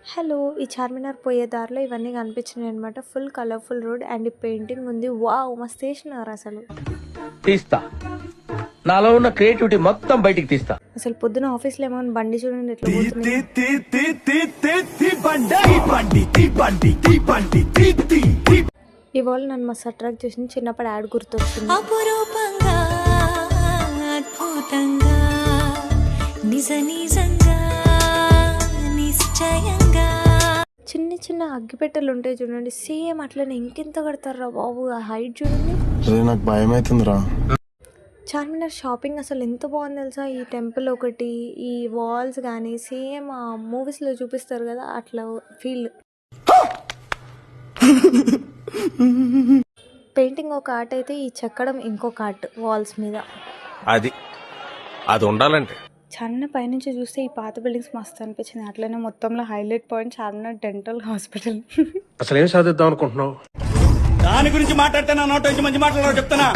Hello! ఈ చార్మినార్ పోయే దారిలో ఇవన్నీ కనిపించినాయనమాట. ఫుల్ కలర్‌ఫుల్ రోడ్ అండ్ ఈ పెయింటింగ్ ఉంది. వావ్! మస్తేసినారసలు. తీస్తా. నాలో ఉన్న క్రియేటివిటీ మొత్తం బయటికి తీస్తా. అసలు పొద్దున ఆఫీస్‌లో ఏమో బండి చూడండి ఎట్లా పోతుంది. ఇవాళ నన్ను మస్తు అట్రాక్ట్ చేసింది. చిన్నప్పుడు యాడ్ గుర్తొచ్చింది. అపురూపంగా అద్భుతంగా నిజ నిజంగా నిశ్చయంగా చిన్న చిన్న అగ్గిపెట్టెలు ఉంటాయి చూడండి. సేమ్ అట్లనే ఇంకెంత కడతారా బాబు! ఆ హైట్ చూడండి. నాకు భయం అవుతుందిరా. చార్మినార్ షాపింగ్ అసలు ఎంత బాగుంది తెలుసా. ఈ టెంపుల్ ఒకటి, ఈ వాల్స్ కానీ సేమ్ ఆ మూవీస్లో చూపిస్తారు కదా అట్లా ఫీల్. పెయింటింగ్ ఒక ఆర్ట్ అయితే ఈ చెక్కడం ఇంకొక ఆర్ట్ వాల్స్ మీద. అది ఉండాలంటే చార్మినార్ పైనుంచి చూస్తే ఈ పాత బిల్డింగ్స్ మస్తు అనిపించింది. అట్లనే మొత్తంలో highlight point Charminar dental hospital. అసలు ఏం సాధిద్దాం అనుకుంటున్నావు? దాని గురించి మాట్లాడితే నా నోట్ నుంచి మంచి మాట్లాడాలో చెప్తానా.